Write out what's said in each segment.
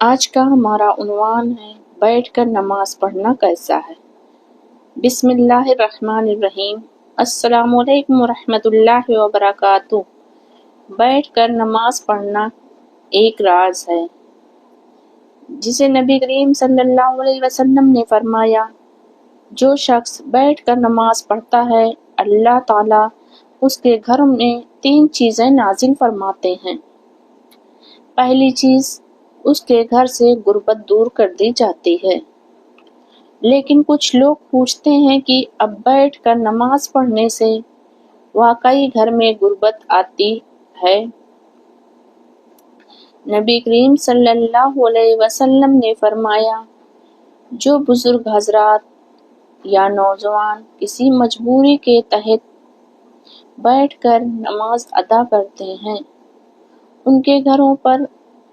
آج کا ہمارا عنوان ہے بیٹھ کر نماز پڑھنا کیسا ہے۔ بسم اللہ الرحمن الرحیم۔ السلام علیکم ورحمۃ اللہ وبرکاتہ۔ بیٹھ کر نماز پڑھنا ایک راز ہے جسے نبی کریم صلی اللہ علیہ وسلم نے فرمایا، جو شخص بیٹھ کر نماز پڑھتا ہے اللہ تعالیٰ اس کے گھر میں 3 چیزیں نازل فرماتے ہیں۔ پہلی چیز، اس کے گھر سے غربت دور کر دی جاتی ہے۔ لیکن کچھ لوگ پوچھتے ہیں کہ اب بیٹھ کر نماز پڑھنے سے واقعی گھر میں غربت آتی ہے؟ نبی کریم صلی اللہ علیہ وسلم نے فرمایا، جو بزرگ حضرات یا نوجوان کسی مجبوری کے تحت بیٹھ کر نماز ادا کرتے ہیں، ان کے گھروں پر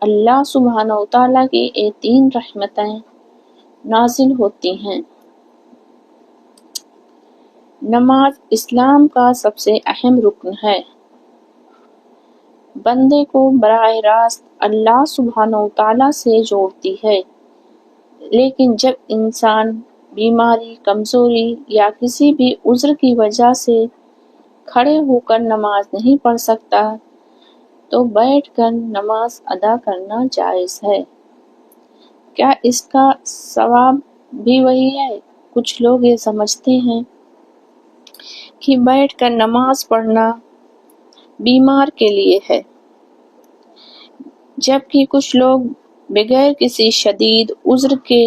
اللہ سبحانہ وتعالیٰ کی یہ 3 رحمتیں نازل ہوتی ہیں۔ نماز اسلام کا سب سے اہم رکن ہے۔ بندے کو براہ راست اللہ سبحانہ وتعالیٰ سے جوڑتی ہے، لیکن جب انسان بیماری، کمزوری یا کسی بھی عذر کی وجہ سے کھڑے ہو کر نماز نہیں پڑھ سکتا تو بیٹھ کر نماز ادا کرنا جائز ہے۔ کیا اس کا ثواب بھی وہی ہے؟ کچھ لوگ یہ سمجھتے ہیں کہ بیٹھ کر نماز پڑھنا بیمار کے لیے ہے، جبکہ کچھ لوگ بغیر کسی شدید عذر کے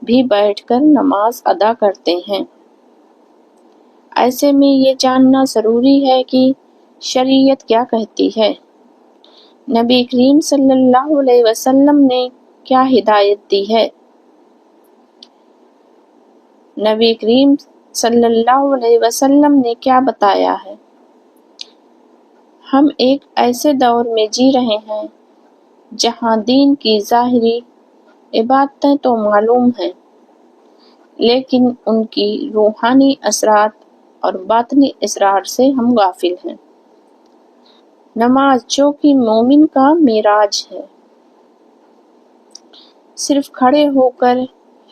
بھی بیٹھ کر نماز ادا کرتے ہیں۔ ایسے میں یہ جاننا ضروری ہے کہ شریعت کیا کہتی ہے، نبی کریم صلی اللہ علیہ وسلم نے کیا ہدایت دی ہے۔ نبی کریم صلی اللہ علیہ وسلم نے کیا بتایا ہے۔ ہم ایک ایسے دور میں جی رہے ہیں جہاں دین کی ظاہری عبادتیں تو معلوم ہیں، لیکن ان کی روحانی اثرات اور باطنی اسرار سے ہم غافل ہیں۔ نماز جو کہ مومن کا معراج ہے، صرف کھڑے ہو کر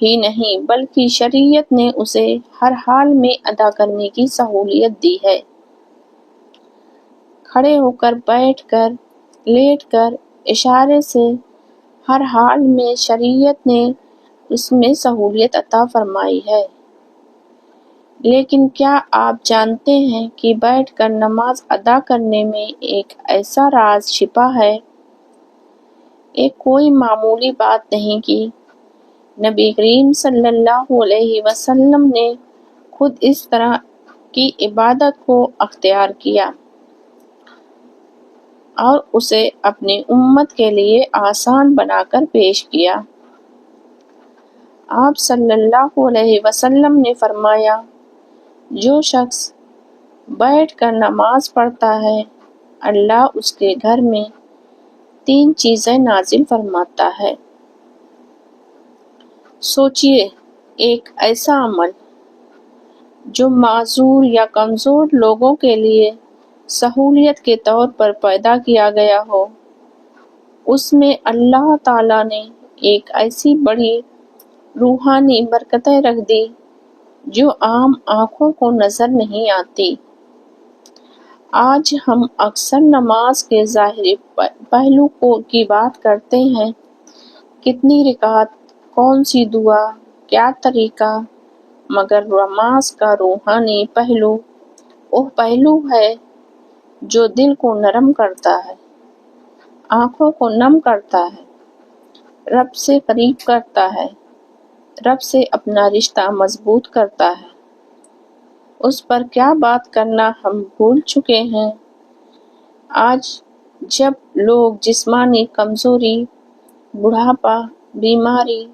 ہی نہیں بلکہ شریعت نے اسے ہر حال میں ادا کرنے کی سہولت دی ہے۔ کھڑے ہو کر، بیٹھ کر، لیٹ کر، اشارے سے، ہر حال میں شریعت نے اس میں سہولت عطا فرمائی ہے۔ لیکن کیا آپ جانتے ہیں کہ بیٹھ کر نماز ادا کرنے میں ایک ایسا راز چھپا ہے؟ یہ کوئی معمولی بات نہیں کہ نبی کریم صلی اللہ علیہ وسلم نے خود اس طرح کی عبادت کو اختیار کیا اور اسے اپنی امت کے لیے آسان بنا کر پیش کیا۔ آپ صلی اللہ علیہ وسلم نے فرمایا، جو شخص بیٹھ کر نماز پڑھتا ہے اللہ اس کے گھر میں 3 چیزیں نازل فرماتا ہے۔ سوچئے، ایک ایسا عمل جو معذور یا کمزور لوگوں کے لیے سہولت کے طور پر پیدا کیا گیا ہو، اس میں اللہ تعالیٰ نے ایک ایسی بڑی روحانی برکتیں رکھ دی جو عام آنکھوں کو نظر نہیں آتی۔ آج ہم اکثر نماز کے ظاہری پہلو کی بات کرتے ہیں، کتنی رکعت، کون سی دعا، کیا طریقہ، مگر نماز کا روحانی پہلو وہ پہلو ہے جو دل کو نرم کرتا ہے، آنکھوں کو نم کرتا ہے، رب سے قریب کرتا ہے، رب سے اپنا رشتہ مضبوط کرتا ہے۔ اس پر کیا بات کرنا ہم بھول چکے ہیں۔ آج جب لوگ جسمانی کمزوری، بڑھاپا، بیماری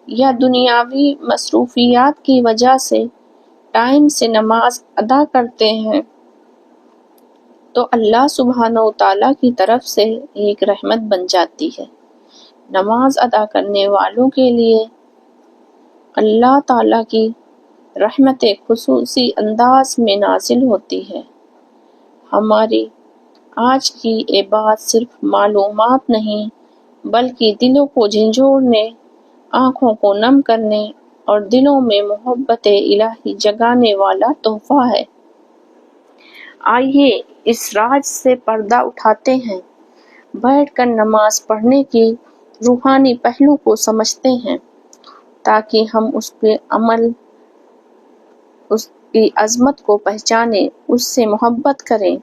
یا دنیاوی مصروفیات کی وجہ سے ٹائم سے نماز ادا کرتے ہیں تو اللہ سبحانہ وتعالیٰ کی طرف سے ایک رحمت بن جاتی ہے۔ نماز ادا کرنے والوں کے لیے اللہ تعالیٰ کی رحمت خصوصی انداز میں نازل ہوتی ہے۔ ہماری آج کی یہ بات صرف معلومات نہیں بلکہ دلوں کو جھنجھوڑنے، آنکھوں کو نم کرنے اور دلوں میں محبت الہی جگانے والا تحفہ ہے۔ آئیے اس راز سے پردہ اٹھاتے ہیں، بیٹھ کر نماز پڑھنے کی روحانی پہلو کو سمجھتے ہیں، تاکہ ہم اس کے عمل، اس کی عظمت کو پہچانیں، اس سے محبت کریں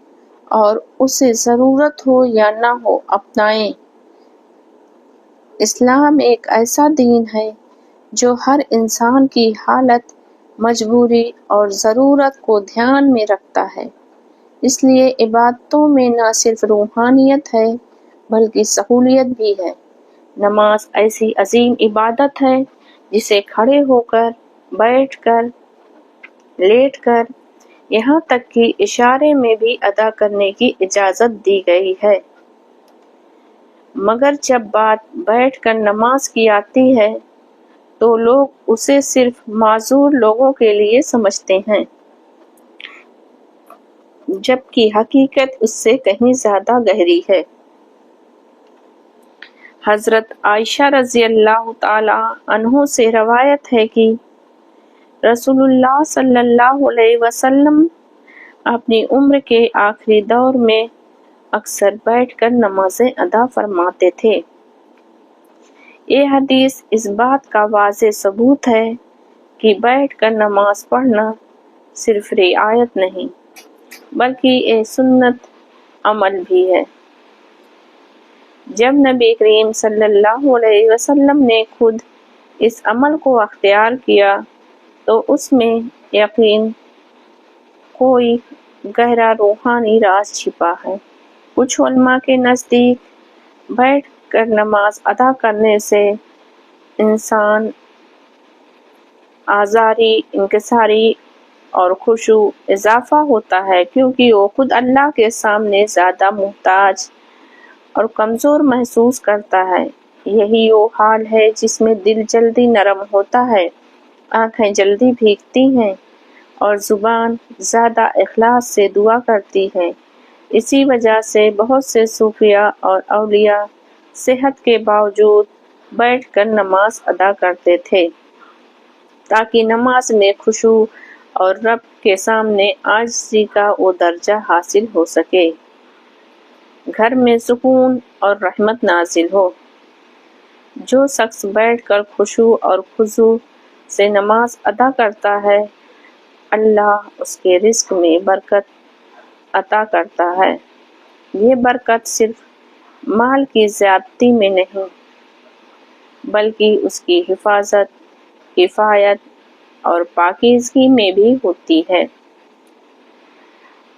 اور اسے ضرورت ہو یا نہ ہو اپنائیں۔ اسلام ایک ایسا دین ہے جو ہر انسان کی حالت، مجبوری اور ضرورت کو دھیان میں رکھتا ہے، اس لیے عبادتوں میں نہ صرف روحانیت ہے بلکہ سہولیت بھی ہے۔ نماز ایسی عظیم عبادت ہے جسے کھڑے ہو کر، بیٹھ کر، لیٹ کر، یہاں تک کہ اشارے میں بھی ادا کرنے کی اجازت دی گئی ہے۔ مگر جب بات بیٹھ کر نماز کی آتی ہے تو لوگ اسے صرف معذور لوگوں کے لیے سمجھتے ہیں، جبکہ حقیقت اس سے کہیں زیادہ گہری ہے۔ حضرت عائشہ رضی اللہ تعالی عنہ سے روایت ہے کہ رسول اللہ صلی اللہ علیہ وسلم اپنی عمر کے آخری دور میں اکثر بیٹھ کر نمازیں ادا فرماتے تھے۔ یہ حدیث اس بات کا واضح ثبوت ہے کہ بیٹھ کر نماز پڑھنا صرف رعایت نہیں بلکہ یہ سنت عمل بھی ہے۔ جب نبی کریم صلی اللہ علیہ وسلم نے خود اس عمل کو اختیار کیا تو اس میں یقین کوئی گہرا روحانی راز چھپا ہے۔ کچھ علماء کے نزدیک بیٹھ کر نماز ادا کرنے سے انسان آزاری، انکساری اور خشوع اضافہ ہوتا ہے، کیونکہ وہ خود اللہ کے سامنے زیادہ محتاج اور کمزور محسوس کرتا ہے۔ یہی وہ حال ہے جس میں دل جلدی نرم ہوتا ہے، آنکھیں جلدی بھیگتی ہیں اور زبان زیادہ اخلاص سے دعا کرتی ہے۔ اسی وجہ سے بہت سے صوفیاء اور اولیاء صحت کے باوجود بیٹھ کر نماز ادا کرتے تھے، تاکہ نماز میں خشوع اور رب کے سامنے عاجزی کا وہ درجہ حاصل ہو سکے، گھر میں سکون اور رحمت نازل ہو۔ جو شخص بیٹھ کر خشوع اور خضوع سے نماز ادا کرتا ہے، اللہ اس کے رزق میں برکت عطا کرتا ہے۔ یہ برکت صرف مال کی زیادتی میں نہیں بلکہ اس کی حفاظت، کفایت اور پاکیزگی میں بھی ہوتی ہے۔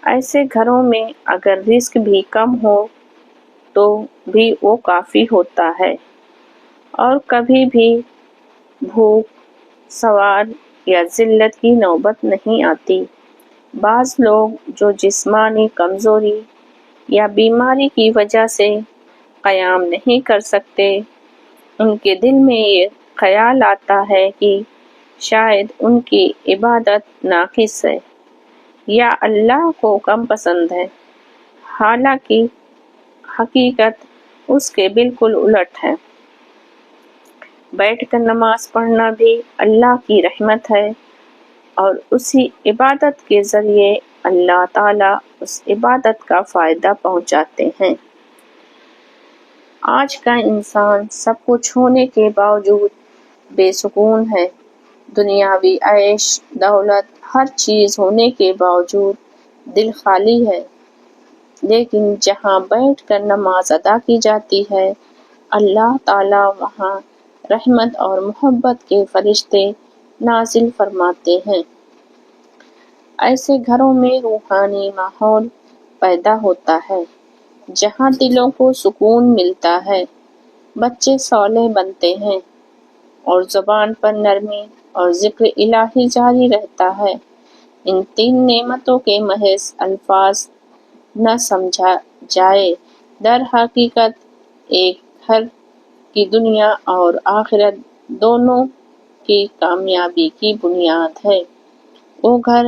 ایسے گھروں میں اگر رزق بھی کم ہو تو بھی وہ کافی ہوتا ہے اور کبھی بھی بھوک، سوال یا ذلت کی نوبت نہیں آتی۔ بعض لوگ جو جسمانی کمزوری یا بیماری کی وجہ سے قیام نہیں کر سکتے، ان کے دل میں یہ خیال آتا ہے کہ شاید ان کی عبادت ناقص ہے یا اللہ کو کم پسند ہے، حالانکہ حقیقت اس کے بالکل الٹ ہے۔ بیٹھ کر نماز پڑھنا بھی اللہ کی رحمت ہے اور اسی عبادت کے ذریعے اللہ تعالیٰ اس عبادت کا فائدہ پہنچاتے ہیں۔ آج کا انسان سب کچھ ہونے کے باوجود بے سکون ہے۔ دنیاوی عیش، دولت، ہر چیز ہونے کے باوجود دل خالی ہے۔ لیکن جہاں بیٹھ کر نماز ادا کی جاتی ہے، اللہ تعالیٰ وہاں رحمت اور محبت کے فرشتے نازل فرماتے ہیں۔ ایسے گھروں میں روحانی ماحول پیدا ہوتا ہے جہاں دلوں کو سکون ملتا ہے، بچے صالح بنتے ہیں اور زبان پر نرمی اور ذکر الہی جاری رہتا ہے۔ ان تین نعمتوں کے محض الفاظ نہ سمجھا جائے، در حقیقت ایک گھر کی دنیا اور آخرت دونوں کی کامیابی کی بنیاد ہے۔ وہ گھر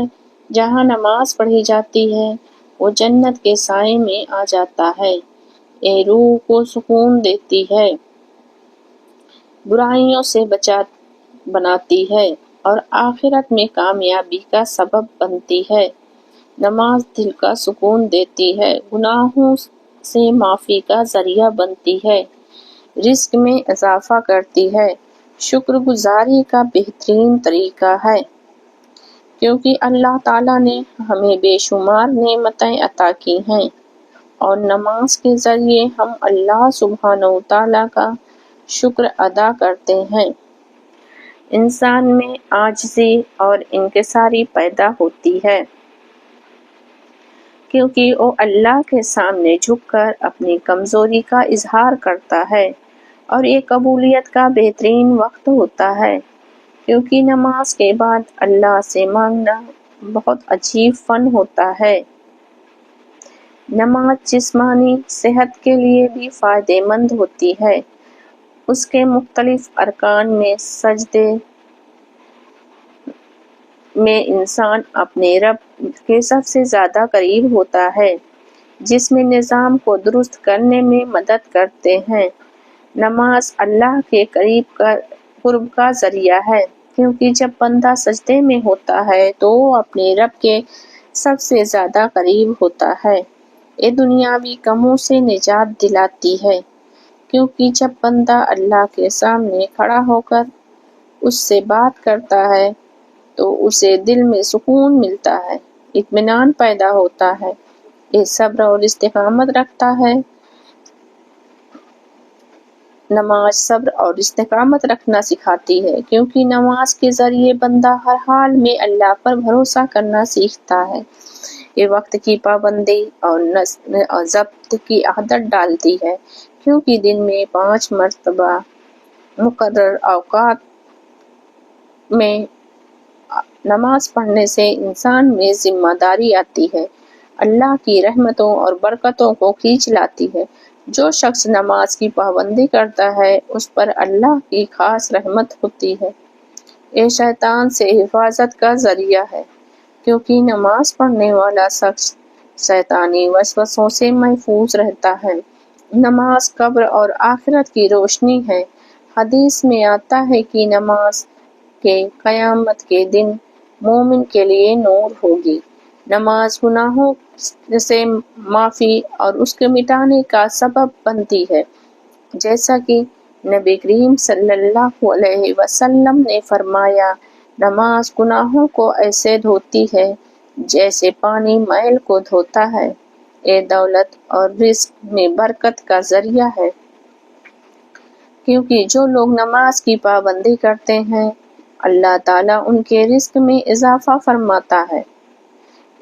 جہاں نماز پڑھی جاتی ہے وہ جنت کے سائے میں آ جاتا ہے۔ یہ روح کو سکون دیتی ہے برائیوں سے بناتی ہے اور آخرت میں کامیابی کا سبب بنتی ہے۔ نماز دل کا سکون دیتی ہے، گناہوں سے معافی کا ذریعہ بنتی ہے، رزق میں اضافہ کرتی ہے، شکر گزاری کا بہترین طریقہ ہے، کیونکہ اللہ تعالیٰ نے ہمیں بے شمار نعمتیں عطا کی ہیں اور نماز کے ذریعے ہم اللہ سبحانہ و تعالیٰ کا شکر ادا کرتے ہیں۔ انسان میں عاجزی اور انکساری پیدا ہوتی ہے، کیونکہ وہ اللہ کے سامنے جھک کر اپنی کمزوری کا اظہار کرتا ہے، اور یہ قبولیت کا بہترین وقت ہوتا ہے، کیونکہ نماز کے بعد اللہ سے مانگنا بہت عجیب فن ہوتا ہے۔ نماز جسمانی صحت کے لیے بھی فائدہ مند ہوتی ہے۔ اس کے مختلف ارکان میں سجدے میں انسان اپنے رب کے سب سے زیادہ قریب ہوتا ہے، جس میں نظام کو درست کرنے میں مدد کرتے ہیں۔ نماز اللہ کے قرب کا ذریعہ ہے، کیونکہ جب بندہ سجدے میں ہوتا ہے تو وہ اپنے رب کے سب سے زیادہ قریب ہوتا ہے۔ یہ دنیاوی غموں سے نجات دلاتی ہے، کیونکہ جب بندہ اللہ کے سامنے کھڑا ہو کر اس سے بات کرتا ہے تو اسے دل میں سکون ملتا ہے، اطمینان پیدا ہوتا ہے، یہ صبر اور استقامت رکھتا ہے۔ نماز صبر اور استقامت رکھنا سکھاتی ہے، کیونکہ نماز کے ذریعے بندہ ہر حال میں اللہ پر بھروسہ کرنا سیکھتا ہے۔ یہ وقت کی پابندی اور نظم و ضبط کی عادت ڈالتی ہے، کیونکہ دن میں 5 مرتبہ مقرر اوقات میں نماز پڑھنے سے انسان میں ذمہ داری آتی ہے، اللہ کی رحمتوں اور برکتوں کو کھینچ لاتی ہے۔ جو شخص نماز کی پابندی کرتا ہے اس پر اللہ کی خاص رحمت ہوتی ہے۔ یہ شیطان سے حفاظت کا ذریعہ ہے، کیونکہ نماز پڑھنے والا شخص شیطانی وسوسوں سے محفوظ رہتا ہے۔ نماز قبر اور آخرت کی روشنی ہے۔ حدیث میں آتا ہے کہ نماز کے قیامت کے دن مومن کے لیے نور ہوگی۔ نماز گناہوں سے معافی اور اس کے مٹانے کا سبب بنتی ہے، جیسا کہ نبی کریم صلی اللہ علیہ وسلم نے فرمایا، نماز گناہوں کو ایسے دھوتی ہے جیسے پانی میل کو دھوتا ہے۔ یہ دولت اور رزق میں برکت کا ذریعہ ہے، کیونکہ جو لوگ نماز کی پابندی کرتے ہیں اللہ تعالیٰ ان کے رزق میں اضافہ فرماتا ہے۔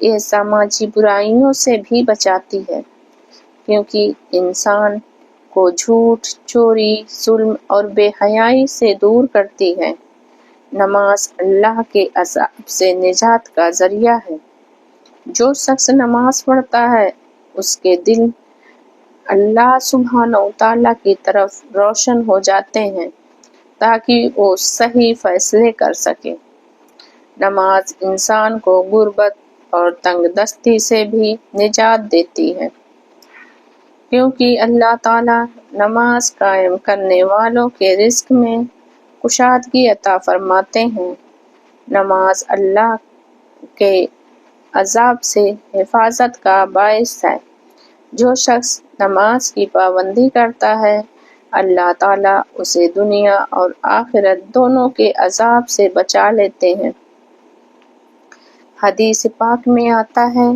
یہ سماجی برائیوں سے بھی بچاتی ہے، کیونکہ انسان کو جھوٹ، چوری، ظلم اور بے حیائی سے دور کرتی ہے۔ نماز اللہ کے عذاب سے نجات کا ذریعہ ہے۔ جو شخص نماز پڑھتا ہے اس کے دل اللہ سبحانہ و تعالیٰ کی طرف روشن ہو جاتے ہیں تاکہ وہ صحیح فیصلے کر سکے۔ نماز انسان کو غربت اور تنگ دستی سے بھی نجات دیتی ہے، کیونکہ اللہ تعالیٰ نماز قائم کرنے والوں کے رزق میں کشادگی عطا فرماتے ہیں۔ نماز اللہ کے عذاب سے حفاظت کا باعث ہے۔ جو شخص نماز کی پابندی کرتا ہے اللہ تعالیٰ اسے دنیا اور آخرت دونوں کے عذاب سے بچا لیتے ہیں۔ حدیث پاک میں آتا ہے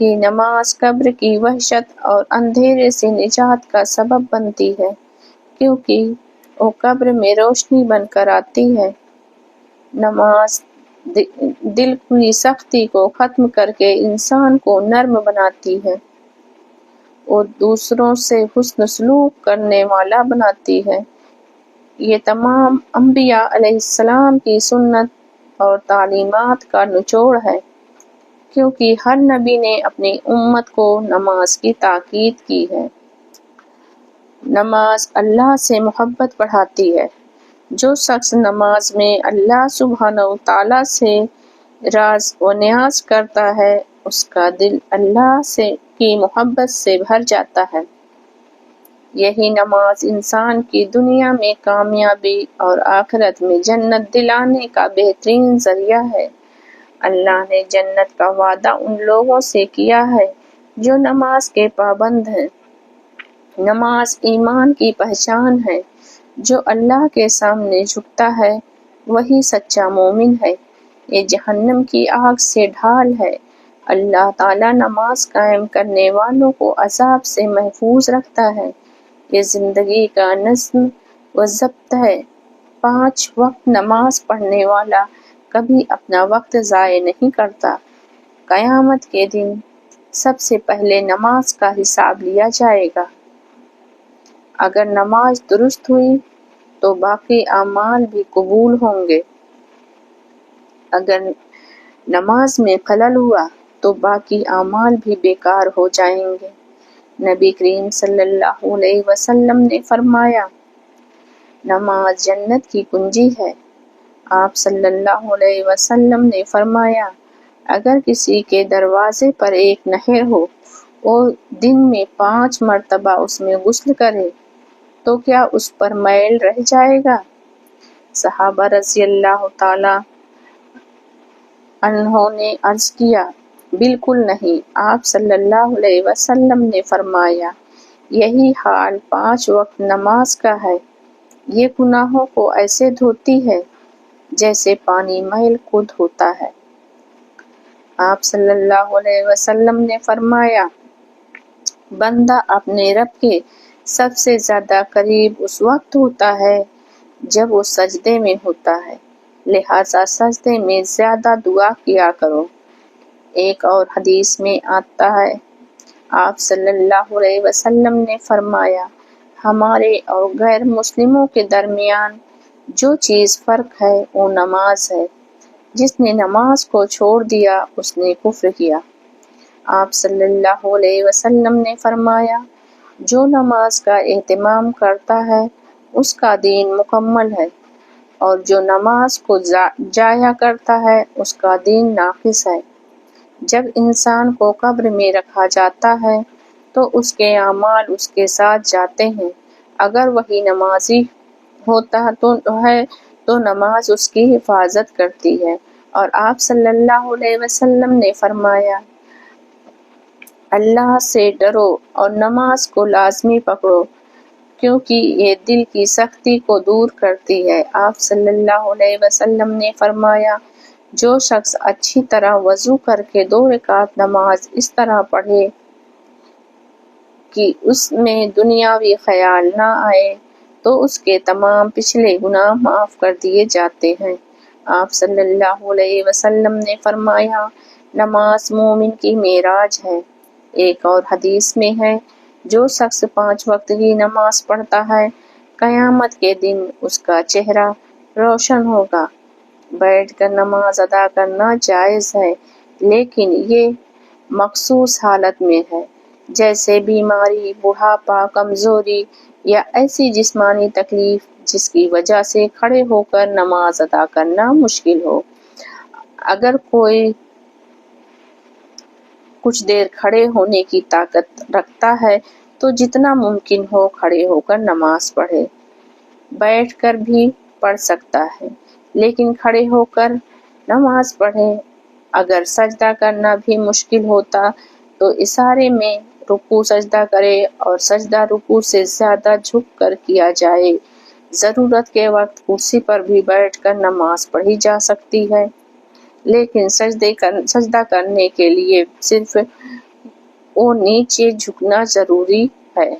کہ نماز قبر کی وحشت اور اندھیرے سے نجات کا سبب بنتی ہے، کیونکہ وہ قبر میں روشنی بن کر آتی ہے۔ نماز دل کی سختی کو ختم کر کے انسان کو نرم بناتی ہے، وہ دوسروں سے حسن سلوک کرنے والا بناتی ہے۔ یہ تمام انبیاء علیہ السلام کی سنت اور تعلیمات کا نچوڑ ہے، کیونکہ ہر نبی نے اپنی امت کو نماز کی تاکید کی ہے۔ نماز اللہ سے محبت بڑھاتی ہے۔ جو شخص نماز میں اللہ سبحانہ و تعالیٰ سے راز و نیاز کرتا ہے اس کا دل اللہ کی محبت سے بھر جاتا ہے۔ یہی نماز انسان کی دنیا میں کامیابی اور آخرت میں جنت دلانے کا بہترین ذریعہ ہے۔ اللہ نے جنت کا وعدہ ان لوگوں سے کیا ہے جو نماز کے پابند ہیں۔ نماز ایمان کی پہچان ہے۔ جو اللہ کے سامنے جھکتا ہے وہی سچا مومن ہے۔ یہ جہنم کی آگ سے ڈھال ہے۔ اللہ تعالیٰ نماز قائم کرنے والوں کو عذاب سے محفوظ رکھتا ہے۔ یہ زندگی کا نظم و ضبط ہے۔ 5 وقت نماز پڑھنے والا کبھی اپنا وقت ضائع نہیں کرتا۔ قیامت کے دن سب سے پہلے نماز کا حساب لیا جائے گا۔ اگر نماز درست ہوئی تو باقی اعمال بھی قبول ہوں گے۔ اگر نماز میں خلل ہوا تو باقی اعمال بھی بیکار ہو جائیں گے۔ نبی کریم صلی اللہ علیہ وسلم نے فرمایا، نماز جنت کی کنجی ہے۔ آپ صلی اللہ علیہ وسلم نے فرمایا، اگر کسی کے دروازے پر ایک نہر ہو اور دن میں 5 مرتبہ اس میں غسل کرے تو کیا اس پر میل رہ جائے گا؟ صحابہ رضی اللہ تعالی عنہوں نے عرض کیا، بالکل نہیں۔ آپ صلی اللہ علیہ وسلم نے فرمایا، یہی حال 5 وقت نماز کا ہے۔ یہ گناہوں کو ایسے دھوتی ہے جیسے پانی میل کو دھوتا ہے۔ آپ صلی اللہ علیہ وسلم نے فرمایا، بندہ اپنے رب کے سب سے زیادہ قریب اس وقت ہوتا ہے جب وہ سجدے میں ہوتا ہے، لہٰذا سجدے میں زیادہ دعا کیا کرو۔ ایک اور حدیث میں آتا ہے، آپ صلی اللہ علیہ وسلم نے فرمایا، ہمارے اور غیر مسلموں کے درمیان جو چیز فرق ہے وہ نماز ہے۔ جس نے نماز کو چھوڑ دیا اس نے کفر کیا۔ آپ صلی اللہ علیہ وسلم نے فرمایا، جو نماز کا اہتمام کرتا ہے اس کا دین مکمل ہے، اور جو نماز کو ضائع کرتا ہے اس کا دین ناقص ہے۔ جب انسان کو قبر میں رکھا جاتا ہے تو اس کے اعمال اس کے ساتھ جاتے ہیں۔ اگر وہی نمازی ہوتا تو نماز اس کی حفاظت کرتی ہے۔ اور آپ صلی اللہ علیہ وسلم نے فرمایا، اللہ سے ڈرو اور نماز کو لازمی پکڑو کیونکہ یہ دل کی سختی کو دور کرتی ہے۔ آپ صلی اللہ علیہ وسلم نے فرمایا، جو شخص اچھی طرح وضو کر کے 2 رکعت نماز اس طرح پڑھے کہ اس میں دنیاوی خیال نہ آئے تو اس کے تمام پچھلے گناہ معاف کر دیے جاتے ہیں۔ آپ صلی اللہ علیہ وسلم نے فرمایا، نماز مومن کی معراج ہے۔ ایک اور حدیث میں ہے، جو شخص 5 وقت کی نماز پڑھتا ہے قیامت کے دن اس کا چہرہ روشن ہوگا۔ بیٹھ کر نماز ادا کرنا جائز ہے، لیکن یہ مخصوص حالت میں ہے، جیسے بیماری، بڑھاپا، کمزوری یا ایسی جسمانی تکلیف جس کی وجہ سے کھڑے ہو کر نماز ادا کرنا مشکل ہو۔ اگر کوئی کچھ دیر کھڑے ہونے کی طاقت رکھتا ہے تو جتنا ممکن ہو کھڑے ہو کر نماز پڑھے۔ بیٹھ کر بھی پڑھ سکتا ہے لیکن کھڑے ہو کر نماز پڑھے۔ اگر سجدہ کرنا بھی مشکل ہوتا تو اشارے میں رکوع سجدہ کرے اور سجدہ رکوع سے زیادہ جھک کر کیا جائے۔ ضرورت کے وقت کرسی پر بھی بیٹھ کر نماز پڑھی جا سکتی ہے، لیکن سجدہ کرنے کے لیے صرف وہ نیچے جھکنا ضروری ہے۔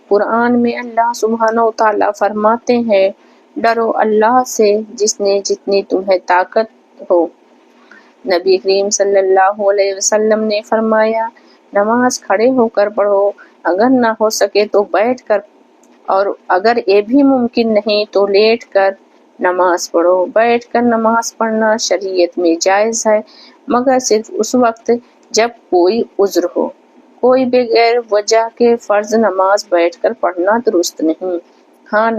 قرآن میں اللہ سبحانہ و تعالیٰ فرماتے ہیں، ڈرو اللہ سے جس نے جتنی تمہیں طاقت ہو۔ نبی کریم صلی اللہ علیہ وسلم نے فرمایا، نماز کھڑے ہو کر پڑھو، اگر نہ ہو سکے تو بیٹھ کر، اور اگر یہ بھی ممکن نہیں تو لیٹ کر نماز پڑھو۔ بیٹھ کر نماز پڑھنا شریعت میں جائز ہے، مگر صرف اس وقت جب کوئی عذر ہو۔ کوئی بغیر وجہ کے فرض نماز بیٹھ کر پڑھنا درست نہیں۔ ہاں،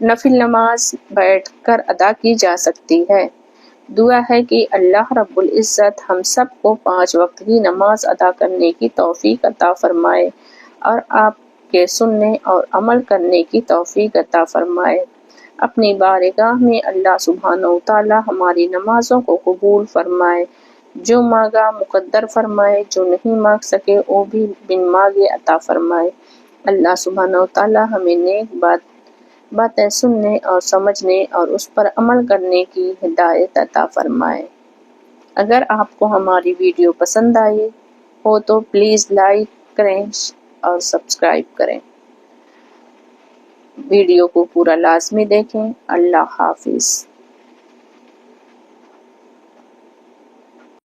نفل نماز بیٹھ کر ادا کی جا سکتی ہے۔ دعا ہے کہ اللہ رب العزت ہم سب کو 5 وقت کی نماز ادا کرنے کی توفیق عطا فرمائے اور آپ کے سننے اور عمل کرنے کی توفیق عطا فرمائے۔ اپنی بارگاہ میں اللہ سبحانہ و تعالی ہماری نمازوں کو قبول فرمائے، جو مانگا مقدر فرمائے، جو نہیں مانگ سکے وہ بھی بن مانگے عطا فرمائے۔ اللہ سبحانہ و تعالی ہمیں نیک باتیں سننے اور سمجھنے اور اس پر عمل کرنے کی ہدایت عطا فرمائے۔ اگر آپ کو ہماری ویڈیو پسند آئی ہو تو پلیز لائک کریں اور سبسکرائب کریں۔ ویڈیو کو پورا لازمی دیکھیں۔ اللہ حافظ۔